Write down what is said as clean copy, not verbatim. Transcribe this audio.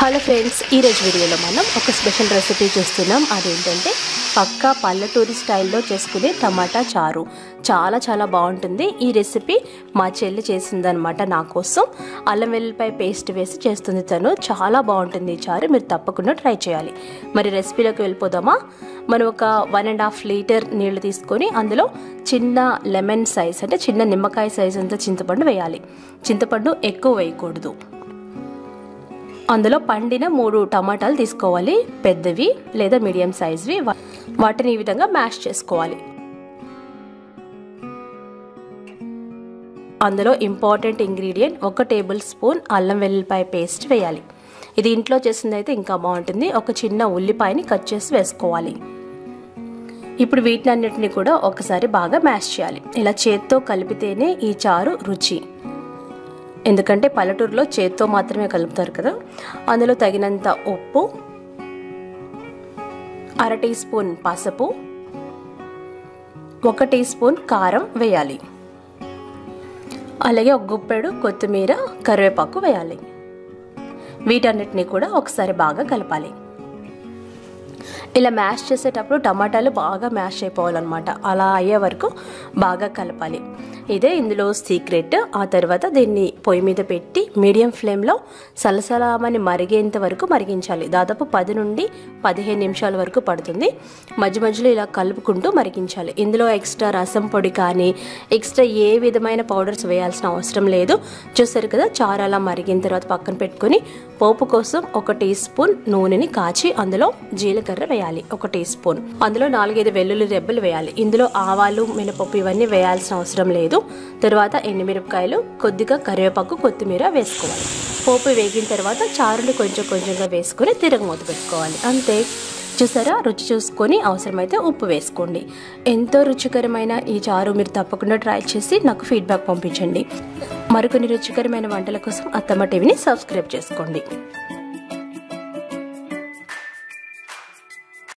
Hello friends, ఈరోజు వీడియోలో మనం ఒక స్పెషల్ రెసిపీ చూస్తున్నాం. అదేంటంటే పక్కా పల్లెటూరి స్టైల్లో చేసుకునే టమాటా చారు. చాలా బాగుంటుంది. ఈ రెసిపీ మా చెల్లి చేసిందనమాట నా కోసం. అల్లం వెల్లుల్లిపాయ పేస్ట్ వేసి చేస్తుంది తను. చాలా బాగుంటుంది ఈ చారు, మీరు తప్పకుండా ట్రై చేయాలి. మరి రెసిపీలోకి వెళ్ళిపోదామా? మనం ఒక 1.5 లీటర్ నీళ్లు తీసుకొని అందులో చిన్న లెమన్ సైజ్ అంటే చిన్న నిమ్మకాయ సైజ్ అంతా చింతపండు వేయాలి. చింతపండు ఎక్కువ వేయకూడదు. అందులో పండిన 3 టమాటాలు తీసుకోవాలి, పెద్దవి లేదా మీడియం సైజ్వి. వాటిని ఈ విధంగా మ్యాష్ చేసుకోవాలి. అందులో ఇంపార్టెంట్ ఇంగ్రీడియంట్ 1 టేబుల్ స్పూన్ అల్లం వెల్లుల్లిపాయ పేస్ట్ వేయాలి. ఇది ఇంట్లో చేసింది అయితే ఇంకా బాగుంటుంది. ఒక చిన్న ఉల్లిపాయని కట్ చేసి వేసుకోవాలి. ఇప్పుడు వీటినన్నిటిని కూడా ఒకసారి బాగా మ్యాష్ చేయాలి. ఇలా చేత్తో కలిపితేనే ఈ చారు రుచి. ఎందుకంటే పల్లెటూరులో చేత్తో మాత్రమే కలుపుతారు కదా. అందులో తగినంత ఉప్పు, 1/2 టీ స్పూన్ పసుపు, 1 టీ స్పూన్ కారం వేయాలి. అలాగే 1 గుప్పెడు కొత్తిమీర, కరివేపాకు వేయాలి. వీటన్నిటిని కూడా ఒకసారి బాగా కలపాలి. ఇలా మ్యాష్ చేసేటప్పుడు టమాటాలు బాగా మ్యాష్ అయిపోవాలన్నమాట. అలా అయ్యే వరకు బాగా కలపాలి. ఇదే ఇందులో సీక్రెట్. ఆ తర్వాత దీన్ని పొయ్యి మీద పెట్టి మీడియం ఫ్లేమ్లో సలసలామని మరిగేంత వరకు మరిగించాలి. దాదాపు 10 నుండి 15 నిమిషాల వరకు పడుతుంది. మధ్యలో ఇలా కలుపుకుంటూ మరిగించాలి. ఇందులో ఎక్స్ట్రా రసం పొడి కానీ ఎక్స్ట్రా ఏ విధమైన పౌడర్స్ వేయాల్సిన అవసరం లేదు. చూసారు కదా, చారు అలా మరిగిన తర్వాత పక్కన పెట్టుకుని పోపు కోసం 1 టీ స్పూన్ నూనెని కాచి అందులో జీలకర్ర వేయాలి, 1 టీ స్పూన్. అందులో 4-5 వెల్లుల్లి రెబ్బలు వేయాలి. ఇందులో ఆవాలు, మినపప్పు ఇవన్నీ వేయాల్సిన అవసరం లేదు. తర్వాత ఎండుమిరపకాయలు, కొద్దిగా కరివేపాకు, కొత్తిమీర వేసుకోవాలి. పోపు వేగిన తర్వాత చారుని కొంచెంగా వేసుకొని తిరగమూత పెట్టుకోవాలి. అంతే. చూసారా, రుచి చూసుకొని అవసరమైతే ఉప్పు వేసుకోండి. ఎంతో రుచికరమైన ఈ చారు మీరు తప్పకుండా ట్రై చేసి నాకు ఫీడ్బ్యాక్ పంపించండి. మరికొన్ని రుచికరమైన వంటల కోసం అత్తమ్మ టీవీని సబ్స్క్రైబ్ చేసుకోండి.